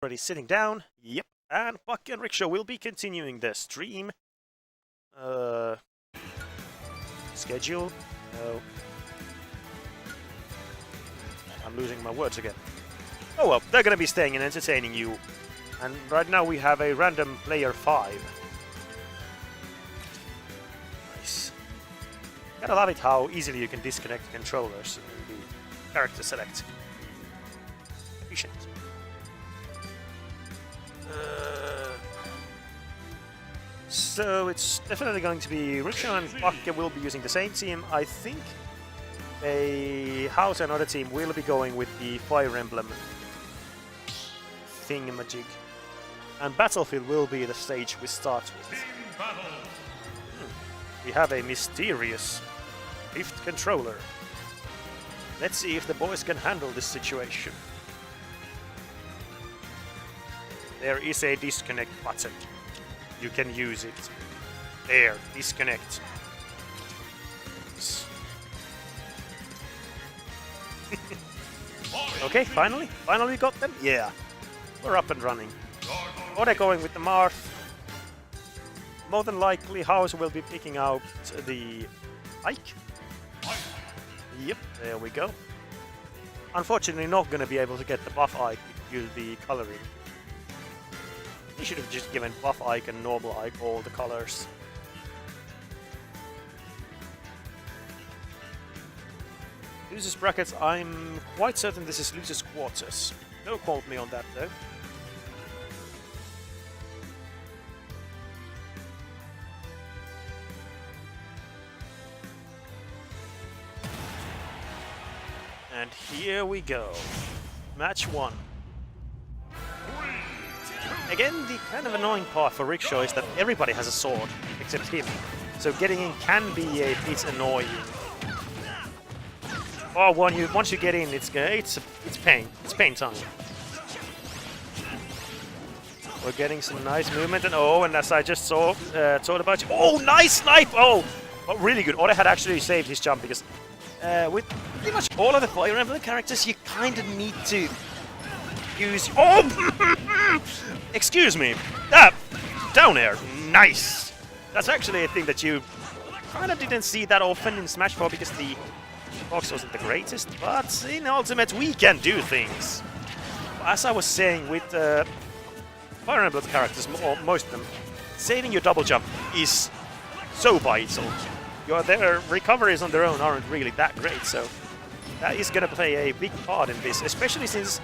Already sitting down. Yep. And Pakke and Rickshaw will be continuing the stream. Schedule. No. I'm losing my words again. Oh well, they're gonna be staying and entertaining you. And right now we have a random player 5. Nice. Gotta love it how easily you can disconnect controllers and do character select. Efficient. So it's definitely going to be Rickshaw and Pakke will be using the same team. I think a House and other team will be going with the Fire Emblem thingamajig. And Battlefield will be the stage we start with. We have a mysterious 5th controller. Let's see if the boys can handle this situation. There is a disconnect button. You can use it. There, disconnect. Okay, finally we got them. Yeah, we're up and running. Ode going with the Marth. More than likely, House will be picking out the Ike. Yep, there we go. Unfortunately, not gonna be able to get the buff Ike due to the coloring. He should have just given buff Ike and normal Ike all the colors. Lucis brackets, I'm quite certain this is Lucis quarters. Don't quote me on that though. And here we go. Match 1. Again, the kind of annoying part for Rickshaw is that everybody has a sword, except him. So getting in can be a bit annoying. Oh, once you get in, it's pain. It's pain time. We're getting some nice movement, and and as I just saw, thought about you. Oh, nice snipe! Oh, really good. Ode had actually saved his jump because with pretty much all of the Fire Emblem characters, you kind of need to use. Oh, excuse me. Down air. Nice. That's actually a thing that you kind of didn't see that often in Smash 4 because the box wasn't the greatest. But in Ultimate, we can do things. As I was saying with Fire Emblem characters, most of them, saving your double jump is so vital. Their recoveries on their own aren't really that great, so that is going to play a big part in this, especially since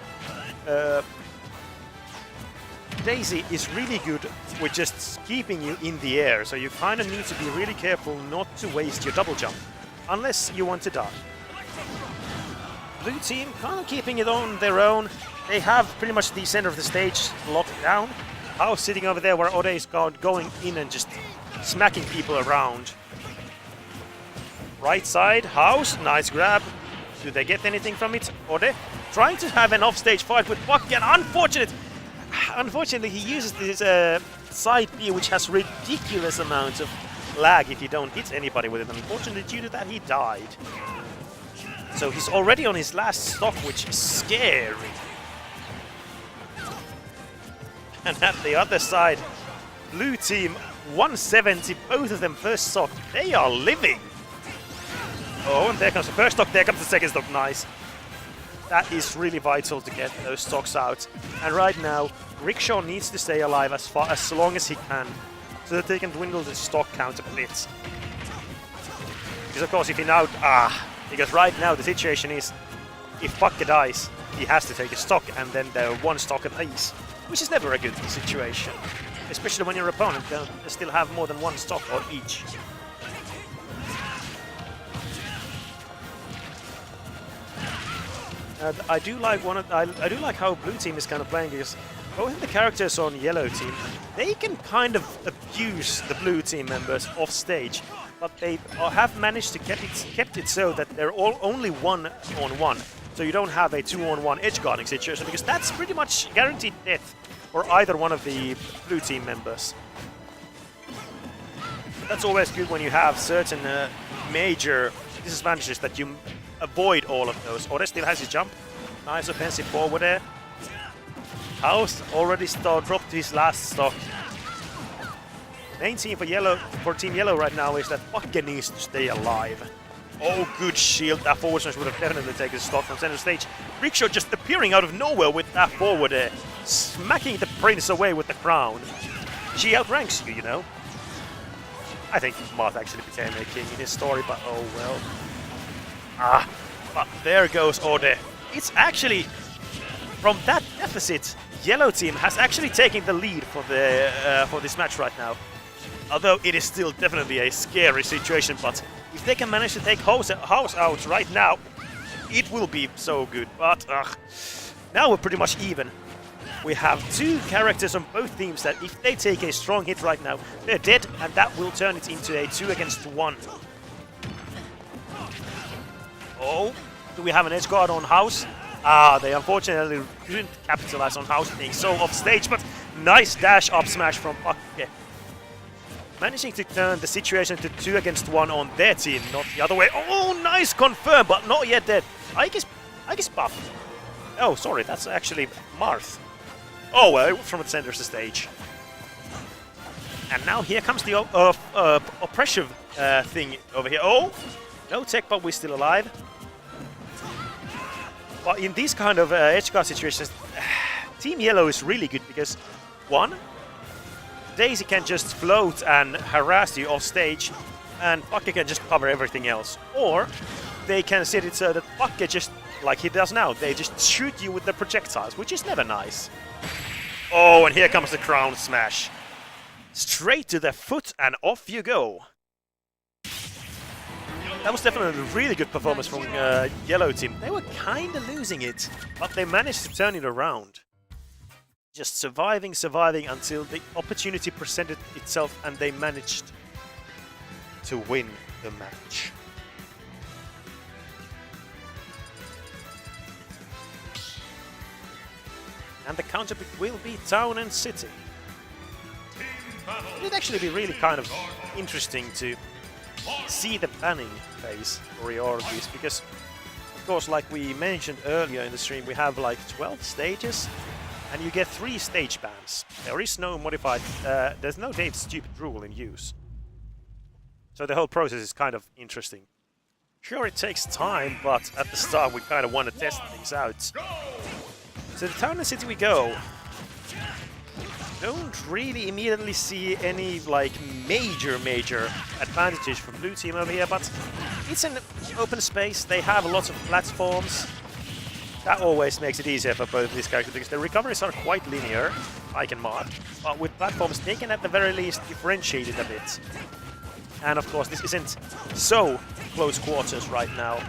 Daisy is really good with just keeping you in the air, so you kind of need to be really careful not to waste your double jump, unless you want to die. Blue team kind of keeping it on their own. They have pretty much the center of the stage locked down. House sitting over there where Ode is going in and just smacking people around. Right side, House, nice grab. Do they get anything from it? Ode trying to have an offstage fight with Pakke, and unfortunately he uses this side B, which has ridiculous amounts of lag if you don't hit anybody with it. Unfortunately, due to that, he died. So he's already on his last stock, which is scary. And at the other side, blue team 170, both of them first stock. They are living. Oh, and there comes the first stock, there comes the second stock, nice. That is really vital to get those stocks out. And right now, Rickshaw needs to stay alive as long as he can, so that they can dwindle the stock count a bit. Because of course, if he now... because right now the situation is, if Pakke dies, he has to take a stock, and then they're one stock apiece, which is never a good situation. Especially when your opponent still have more than one stock on each. I do like how blue team is kind of playing, because both of the characters on yellow team, they can kind of abuse the blue team members off stage, but they have managed to kept it so that they're all only 1-on-1, so you don't have a 2-on-1 edge guarding situation, because that's pretty much guaranteed death for either one of the blue team members. But that's always good when you have certain major disadvantages that you avoid all of those. Ode still has his jump. Nice offensive forward there. House already dropped his last stock. Main team for Team Yellow right now is that Pakke needs to stay alive. Oh, good shield. That forward smash would have definitely taken stock from center stage. Rickshaw just appearing out of nowhere with that forward air, smacking the prince away with the crown. She outranks you, you know. I think Marth actually became a king in his story, but oh well. Ah, but there goes Ode. It's actually, from that deficit, Yellow team has actually taken the lead for this match right now. Although it is still definitely a scary situation, but if they can manage to take House out right now, it will be so good. But now we're pretty much even. We have two characters on both teams that if they take a strong hit right now, they're dead, and that will turn it into a 2 against 1. Oh, do we have an edge guard on House? Ah, they unfortunately didn't capitalize on House being so off stage, but nice dash up smash from Pakke. Managing to turn the situation to 2 against 1 on their team, not the other way. Oh, nice confirm, but not yet dead. Ike is buff. Oh, sorry, that's actually Marth. Oh, well, from the center of the stage. And now here comes the oppressive thing over here. Oh, no tech, but we're still alive. But in these kind of edge guard situations, Team Yellow is really good because, one, Daisy can just float and harass you off stage, and Pakke can just cover everything else. Or they can set it so that Pakke just, like he does now, they just shoot you with the projectiles, which is never nice. Oh, and here comes the crown smash. Straight to the foot and off you go. That was definitely a really good performance from Yellow team. They were kind of losing it, but they managed to turn it around. Just surviving until the opportunity presented itself and they managed to win the match. And the counterpick will be Town and City. It would actually be really kind of interesting to see the banning phase for priorities, because of course, like we mentioned earlier in the stream, we have like 12 stages and you get 3 stage bans. There is no modified, there's no date stupid rule in use. So the whole process is kind of interesting. Sure, it takes time, but at the start we kind of want to test things out. So the Town and City we go. Don't really immediately see any like major advantage for blue team over here, but it's an open space. They have lots of platforms. That always makes it easier for both of these characters because the recoveries are quite linear, I can mark, but with platforms they can at the very least differentiate it a bit. And of course this isn't so close quarters right now.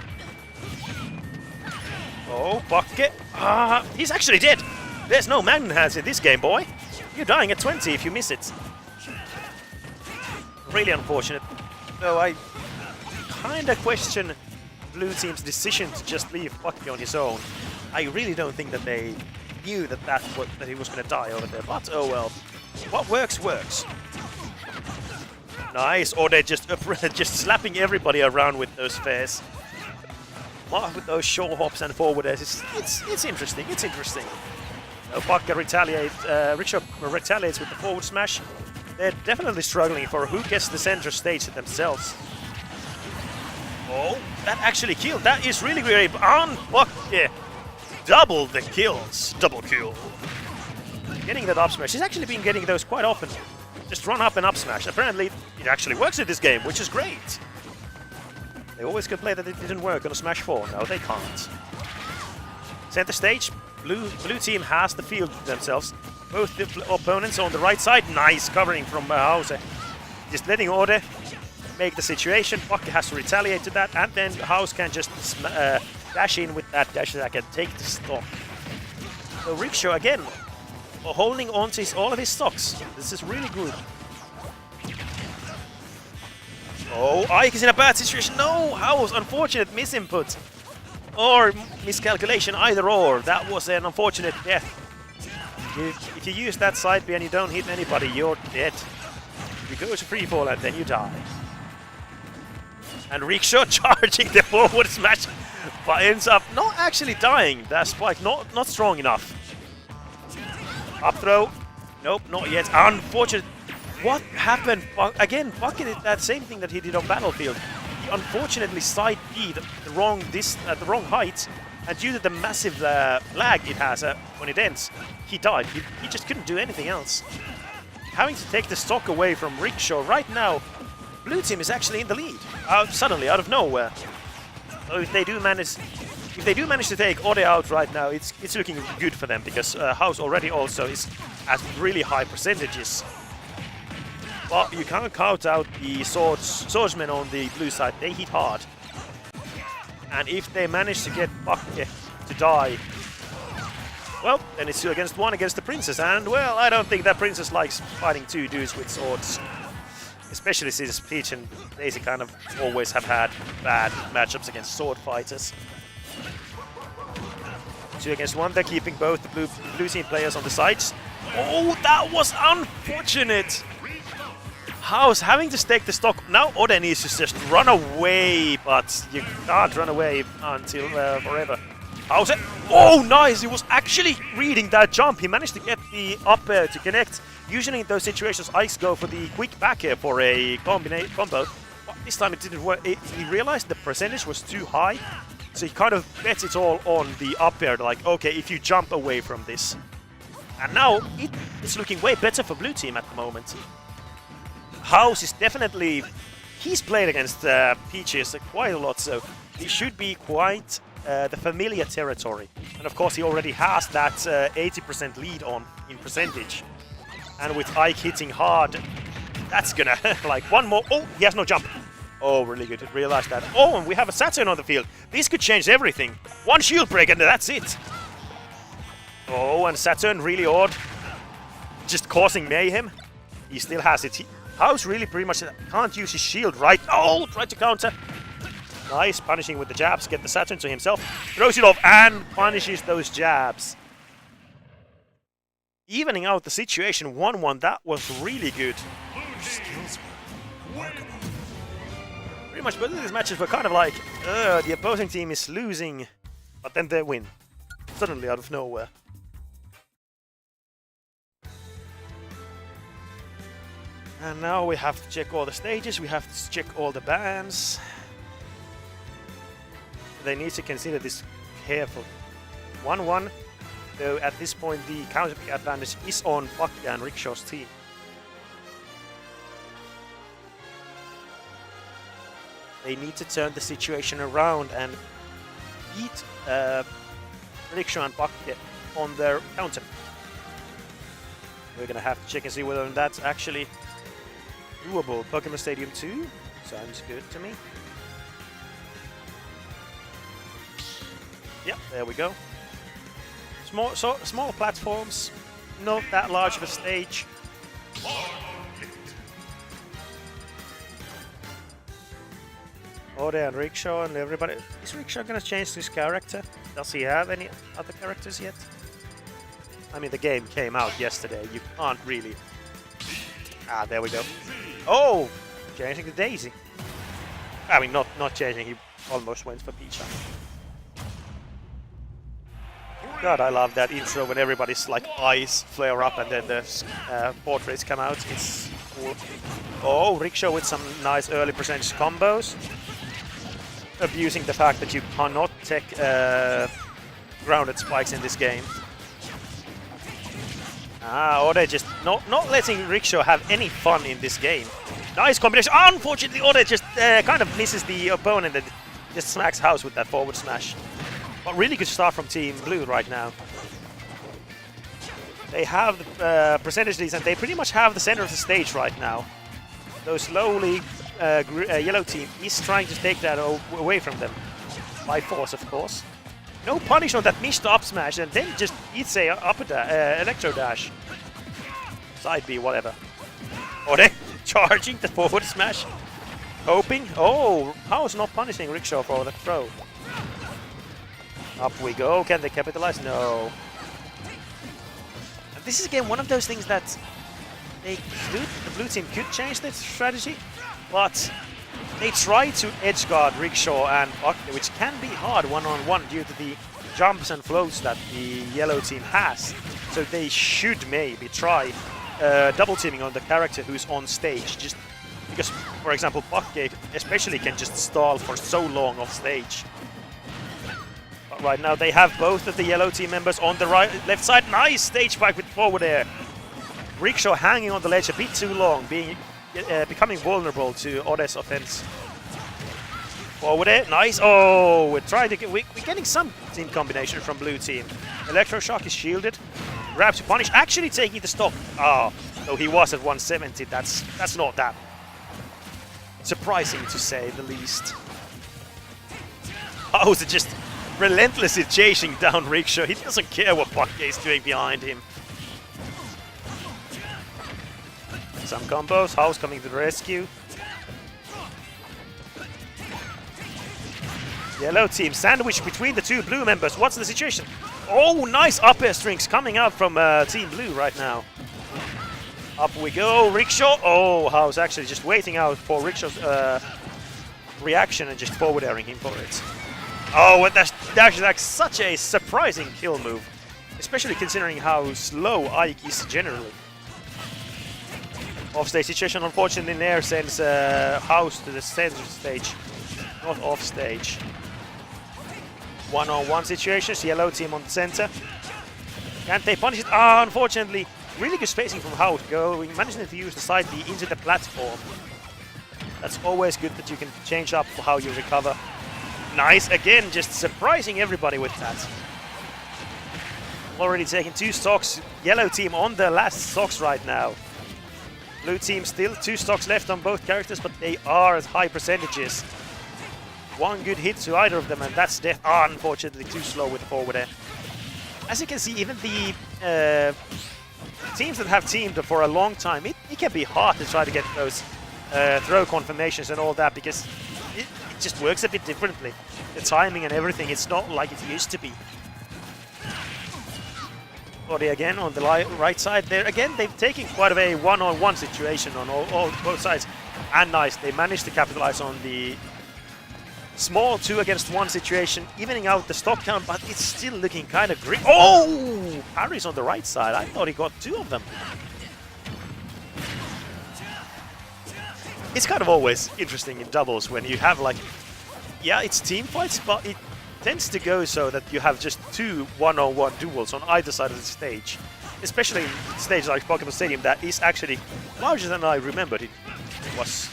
Oh, Pakke. He's actually dead! There's no man hands in this game, boy! You're dying at 20 if you miss it. Really unfortunate. Though I kinda question blue team's decision to just leave Pakke on his own. I really don't think that they knew that he was gonna die over there, but oh well. What works, works. Nice, or they're just slapping everybody around with those fares. With those show hops and forward airs, it's interesting, it's interesting. Pakke Rickshaw retaliates with the forward smash. They're definitely struggling for who gets the center stage themselves. Oh, that actually killed. That is really great. On Pakke, double the kills. Double kill. Getting that up smash. He's actually been getting those quite often. Just run up and up smash. Apparently, it actually works in this game, which is great. They always complain that it didn't work on a Smash 4. No, they can't. Center stage. Blue team has the field themselves. Both the opponents on the right side. Nice covering from House. Just letting Ode make the situation. Pakke has to retaliate to that, and then House can just dash in with that dash that can take the stock. So Rickshaw again holding on to all of his stocks. This is really good. Oh, Ike is in a bad situation. No, House, unfortunate misinput. Or miscalculation, either or. That was an unfortunate death. If you use that side B and you don't hit anybody, you're dead. You go to free fall and then you die. And Rickshaw charging the forward smash, but ends up not actually dying. That spike not strong enough. Up throw. Nope, not yet. Unfortunate. What happened? Again, Pakke did that same thing that he did on Battlefield. He unfortunately side B'd at the wrong height, and due to the massive lag it has when it ends, he died. He just couldn't do anything else. Having to take the stock away from Rickshaw right now, blue team is actually in the lead. Suddenly, out of nowhere. So if they do manage to take Ode out right now, it's looking good for them, because House already also is at really high percentages. But you can't count out the swordsmen on the blue side. They hit hard. And if they manage to get Pakke to die, well, then it's 2 against 1 against the princess. And, well, I don't think that princess likes fighting 2 dudes with swords. Especially since Peach and Daisy kind of always have had bad matchups against sword fighters. 2 against 1, they're keeping both the blue team players on the sides. Oh, that was unfortunate! House having to stake the stock. Now Ode needs to just run away, but you can't run away until forever. House, oh nice! He was actually reading that jump. He managed to get the up air to connect. Usually in those situations, Ice go for the quick back air for a combo. But this time it didn't work. He realized the percentage was too high, so he kind of bets it all on the up air. Like, okay, if you jump away from this. And now it's looking way better for blue team at the moment. House is definitely... He's played against Peaches quite a lot, so he should be quite the familiar territory. And of course he already has that 80% lead on in percentage. And with Ike hitting hard, that's gonna... like one more... Oh, he has no jump. Oh, really good. Realized that. Oh, and we have a Saturn on the field. This could change everything. One shield break and that's it. Oh, and Saturn really odd. Just causing mayhem. He still has it. House really pretty much can't use his shield right. Oh, tried to counter. Nice, punishing with the jabs. Get the Saturn to himself. Throws it off and punishes those jabs. Evening out the situation 1-1. That was really good. Skills remarkable. Pretty much both of these matches were kind of like, the opposing team is losing, but then they win. Suddenly out of nowhere. And now we have to check all the stages, we have to check all the bans. They need to consider this carefully. 1-1, though at this point the counter advantage is on Pakke and Rickshaw's team. They need to turn the situation around and beat Rickshaw and Pakke on their counter. We're gonna have to check and see whether that's actually doable. Pokemon Stadium 2 sounds good to me. Yep, there we go. Small platforms, not that large of a stage. Ode and Rickshaw and everybody. Is Rickshaw gonna change his character? Does he have any other characters yet? I mean, the game came out yesterday. You can't really... Ah, there we go. Oh! Changing to Daisy. I mean, not changing. He almost went for Peach. God, I love that intro when everybody's like eyes flare up and then the portraits come out. It's cool. Oh, Rickshaw with some nice early percentage combos. Abusing the fact that you cannot take grounded spikes in this game. Ah, Ode just not letting Rickshaw have any fun in this game. Nice combination. Unfortunately, Ode just kind of misses the opponent and just smacks House with that forward smash. But really good start from Team Blue right now. They have the percentage leads and they pretty much have the center of the stage right now. Though slowly, yellow team is trying to take that away from them. By force, of course. No punish on that missed up smash and then just eats a electro dash. Side B, whatever. Ode charging the forward smash. Hoping. Oh, House not punishing Rickshaw for the throw. Up we go. Can they capitalize? No. And this is again one of those things that the blue team could change their strategy, but they try to edgeguard Rickshaw and Pakke, which can be hard one-on-one due to the jumps and floats that the yellow team has. so they should maybe try double teaming on the character who's on stage. Just because, for example, Pakke especially can just stall for so long off stage. But right now they have both of the yellow team members on the left side. Nice stage fight with forward air. Rickshaw hanging on the ledge a bit too long, becoming vulnerable to Ode's offense. Forward air, nice. Oh, we're trying to we're getting some team combination from blue team. Electroshock is shielded. Grab to punish, actually taking the stock. Oh, though he was at 170. That's not that surprising to say the least. Hauser just relentlessly chasing down Rickshaw. He doesn't care what Pakke is doing behind him. Some combos, House coming to the rescue. Yellow team sandwiched between the two blue members. What's the situation? Oh, nice up air strings coming out from Team Blue right now. Up we go, Rickshaw. Oh, House actually just waiting out for Rickshaw's reaction and just forward airing him for it. Oh, and that's like such a surprising kill move, especially considering how slow Ike is generally. Offstage situation, unfortunately, Nair sends House to the center stage, not offstage. One-on-one situations, yellow team on the center. Can't they punish it? Ah, unfortunately, really good spacing from House, managing to use the side B into the platform. That's always good that you can change up how you recover. Nice, again, just surprising everybody with that. Already taking 2 stocks, yellow team on the last stocks right now. Blue team still 2 stocks left on both characters, but they are at high percentages. 1 good hit to either of them, and that's death. Ah, unfortunately, too slow with the forward air. As you can see, even the teams that have teamed for a long time, it can be hard to try to get those throw confirmations and all that, because it just works a bit differently. The timing and everything, it's not like it used to be. Odi again on the right side there. Again, they've taken quite of a one-on-one situation on both sides. And nice, they managed to capitalize on the small 2-against-1 situation, evening out the stock count, but it's still looking kind of grim. Oh! Parry's on the right side. I thought he got 2 of them. It's kind of always interesting in doubles when you have like, yeah, it's team fights, but it tends to go so that you have just 2 one-on-one duels on either side of the stage. Especially in stages like Pokemon Stadium that is actually larger than I remembered it was.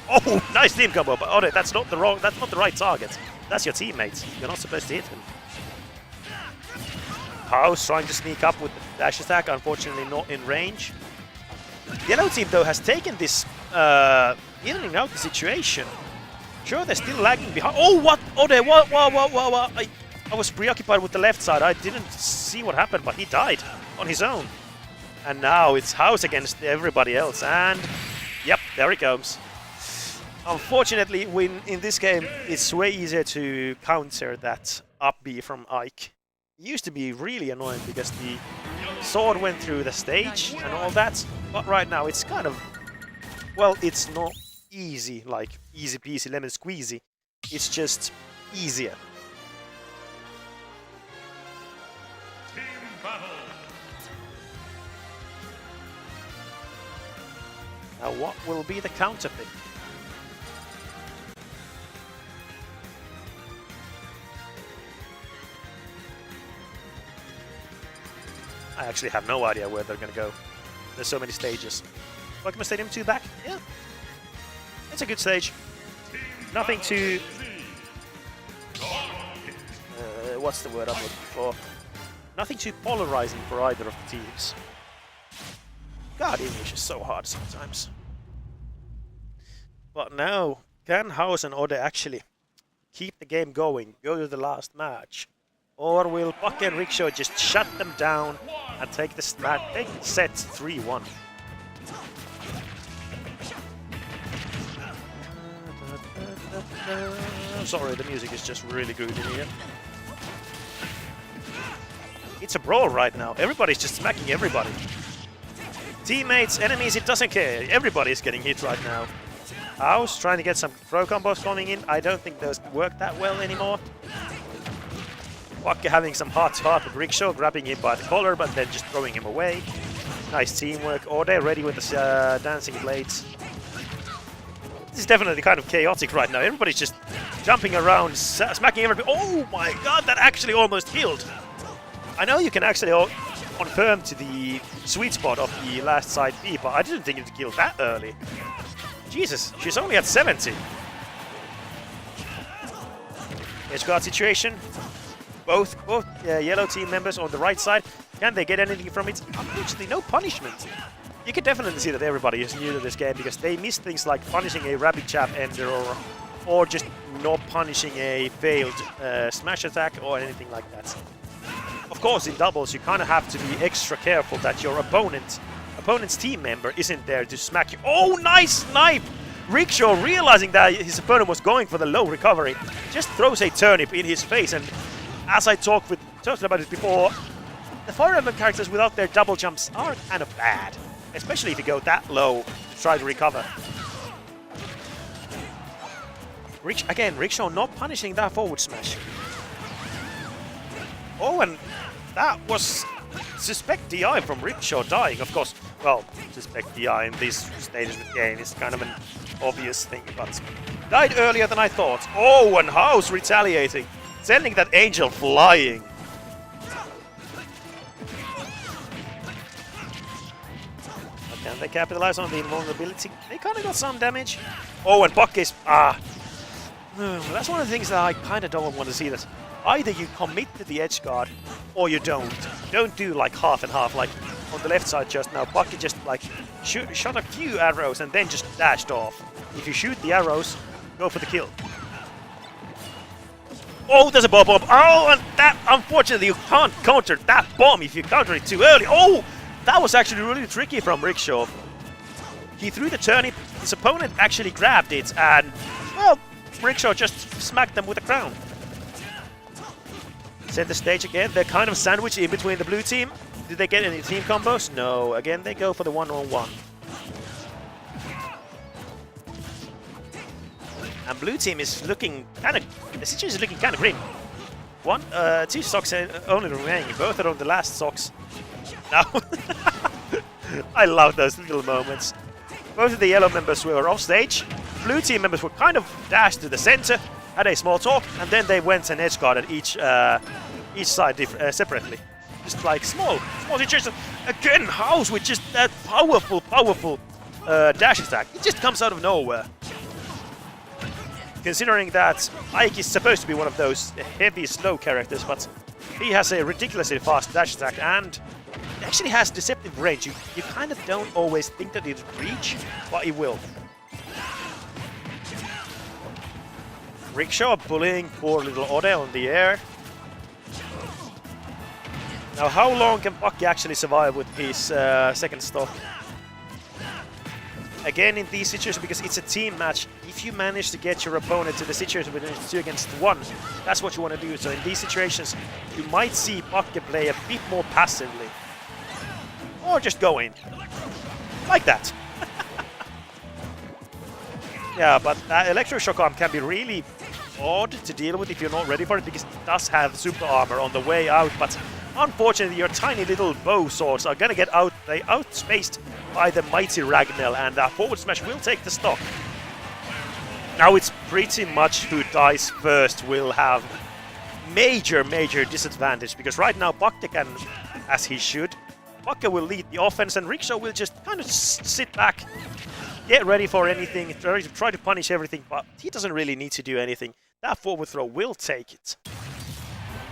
Oh, nice team combo, but oh, that's not the right target. That's your teammates. You're not supposed to hit him. House trying to sneak up with the dash attack, unfortunately not in range. Yellow team though has taken this evening out the situation. Sure, they're still lagging behind. Oh, what? Oh, they what? I was preoccupied with the left side. I didn't see what happened, but he died on his own. And now it's House against everybody else. And yep, there he comes. Unfortunately, in this game, it's way easier to counter that up B from Ike. It used to be really annoying because the sword went through the stage and all that. But right now, it's kind of, well, it's not easy, like easy peasy lemon squeezy. It's just easier. Now what will be the counter pick? I actually have no idea where they're gonna go. There's so many stages. Pokemon Stadium 2 back? Yeah. It's a good stage. Nothing too... what's the word I'm looking for? Nothing too polarizing for either of the teams. God, English is so hard sometimes. But now, can House and Ode actually keep the game going, go to the last match? Or will Pakke and Rickshaw just shut them down and take the set 3-1? Sorry, the music is just really good in here. It's a brawl right now. Everybody's just smacking everybody. Teammates, enemies, it doesn't care. Everybody's getting hit right now. House trying to get some throw combos coming in. I don't think those work that well anymore. Pakke having some heart-to-heart with Rickshaw, grabbing him by the collar, but then just throwing him away. Nice teamwork. Ode ready with the dancing blades. This is definitely kind of chaotic right now. Everybody's just jumping around, smacking everybody. Oh my god, that actually almost killed. I know you can actually confirm to the sweet spot of the last side B, but I didn't think it killed that early. Jesus, she's only at 70. Edge guard situation. Both yellow team members on the right side. Can they get anything from it? Unfortunately, no punishment. You can definitely see that everybody is new to this game because they miss things like punishing a rapid jab ender or just not punishing a failed smash attack or anything like that. Of course, in doubles, you kind of have to be extra careful that your opponent's team member isn't there to smack you. Oh, nice snipe! Rickshaw, realizing that his opponent was going for the low recovery, just throws a turnip in his face. And as I talked about it before, the Fire Emblem characters without their double jumps are kind of bad, especially if you go that low to try to recover. Again, Rickshaw not punishing that forward smash. Oh, and that was suspect DI from Rickshaw dying, of course. Well, suspect DI in this stage of the game is kind of an obvious thing, but died earlier than I thought. Oh, and House retaliating, sending that angel flying. But can they capitalize on the invulnerability? They kind of got some damage. Oh, and Pakke is... that's one of the things that I kind of don't want to see. That either you commit to the edge guard or you don't. Don't do like half and half, like on the left side just now. Pakke just like shot a few arrows and then just dashed off. If you shoot the arrows, go for the kill. Oh, there's a bomb. Oh, and that, unfortunately, you can't counter that bomb if you counter it too early. Oh, that was actually really tricky from Rickshaw. He threw the turnip, his opponent actually grabbed it, and, well, Rickshaw just smacked them with a crown. Set the stage again. They're kind of sandwiched in between the blue team. Did they get any team combos? No. Again, they go for the one-on-one. And blue team is looking kind of... The situation is looking kind of grim. Two stocks only remaining. Both are on the last stocks. Now, I love those little moments. Both of the yellow members were off stage. Blue team members were kind of dashed to the center, had a small talk, and then they went and edge guarded each side separately. Just like small situations. Again, House with just that powerful dash attack. It just comes out of nowhere. Considering that Ike is supposed to be one of those heavy, slow characters, but he has a ridiculously fast dash attack and actually has deceptive range. You kind of don't always think that it'll reach, but it will. Rickshaw bullying poor little Ode on the air. Now, how long can Pakke actually survive with his second stock? Again, in these situations, because it's a team match, if you manage to get your opponent to the situation where it's 2 against 1, that's what you want to do. So in these situations, you might see Pakke play a bit more passively. Or just go in. Like that. Yeah, but Electroshock Arm can be really odd to deal with if you're not ready for it, because it does have super armor on the way out, but unfortunately your tiny little bow swords are gonna get outspaced by the mighty Ragnell, and that forward smash will take the stock. Now it's pretty much who dies first will have major disadvantage, because right now Pakke can, as he should, Pakke will lead the offense and Rickshaw will just kind of sit back, get ready for anything, try to punish everything, but he doesn't really need to do anything. That forward throw will take it.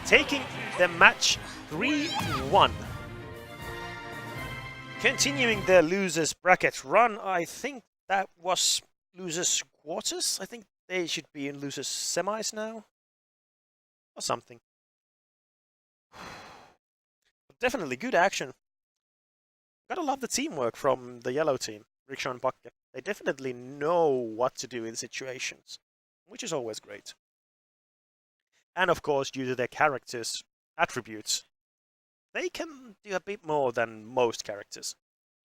Taking the match 3-1. Continuing the losers bracket run, I think that was losers quarters. I think they should be in losers semis now. Or something. But definitely good action. Gotta love the teamwork from the yellow team, Rickshaw and Pakke. They definitely know what to do in situations, which is always great. And of course, due to their characters' attributes, they can do a bit more than most characters.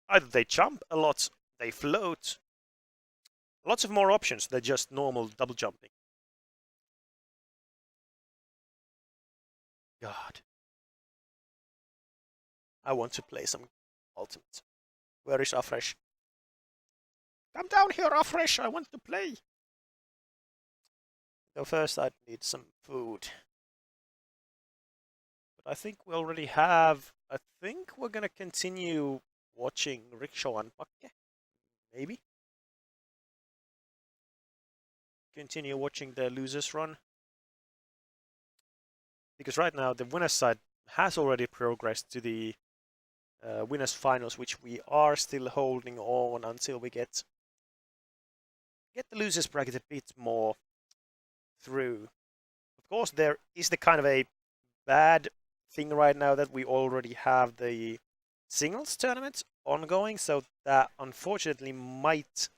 Either they jump a lot, they float. Lots of more options than just normal double jumping. God. I want to play some Ultimate. Where is Offstage? Come down here, Offstage! I want to play! So first I need some food. But I think we already have... I think we're gonna continue watching Rickshaw and Pakke. Maybe? Continue watching the losers run. Because right now the winners side has already progressed to the winners finals, which we are still holding on until we get the losers bracket a bit more through. Of course, there is the kind of a bad thing right now that we already have the singles tournament ongoing, so that unfortunately might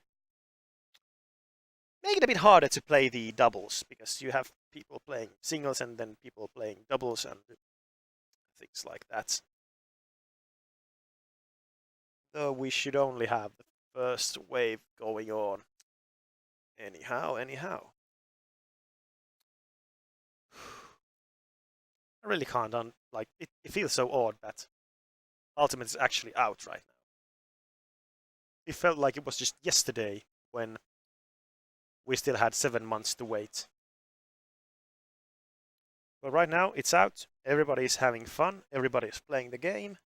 make it a bit harder to play the doubles, because you have people playing singles and then people playing doubles and things like that. Though we should only have the first wave going on. Anyhow. I really can't, like, it feels so odd that Ultimate is actually out right now. It felt like it was just yesterday when we still had 7 months to wait. But right now, it's out. Everybody's having fun. Everybody's playing the game.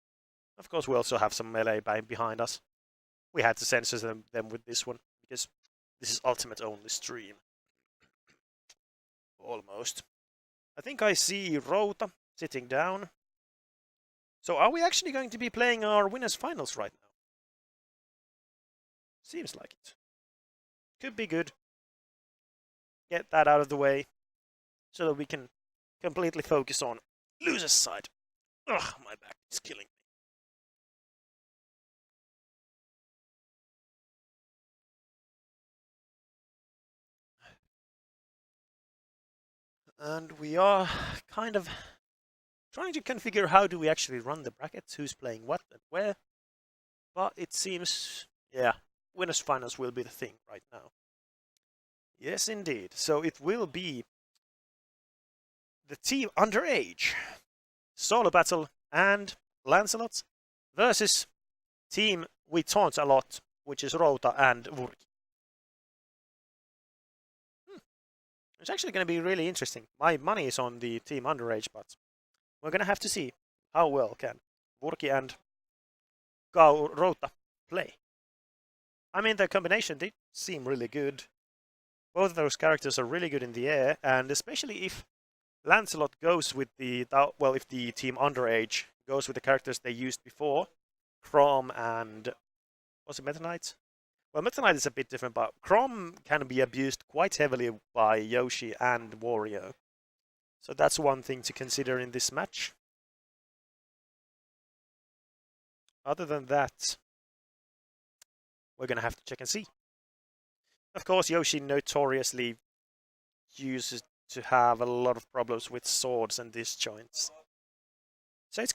Of course, we also have some melee behind us. We had to censor them with this one, because this is Ultimate only stream. Almost. I think I see Rota sitting down. So are we actually going to be playing our winners finals right now? Seems like it. Could be good. Get that out of the way so that we can completely focus on losers side. Ugh, my back is killing me. And we are kind of trying to configure how do we actually run the brackets, who's playing what and where. But it seems, yeah, winners finals will be the thing right now. Yes, indeed. So it will be the team underage, solo battle, and Lancelot versus team we taunt a lot, which is Rota and Vurki. It's actually going to be really interesting. My money is on the team underage, but we're going to have to see how well can Vurki and Rota play. I mean, the combination did seem really good. Both of those characters are really good in the air, and especially if Lancelot goes with the, well, if the team underage goes with the characters they used before, Crom and, was it Meta Knight? Well, Meta Knight is a bit different, but Crom can be abused quite heavily by Yoshi and Wario. So that's one thing to consider in this match. Other than that, we're going to have to check and see. Of course, Yoshi notoriously uses to have a lot of problems with swords and disjoints. So it's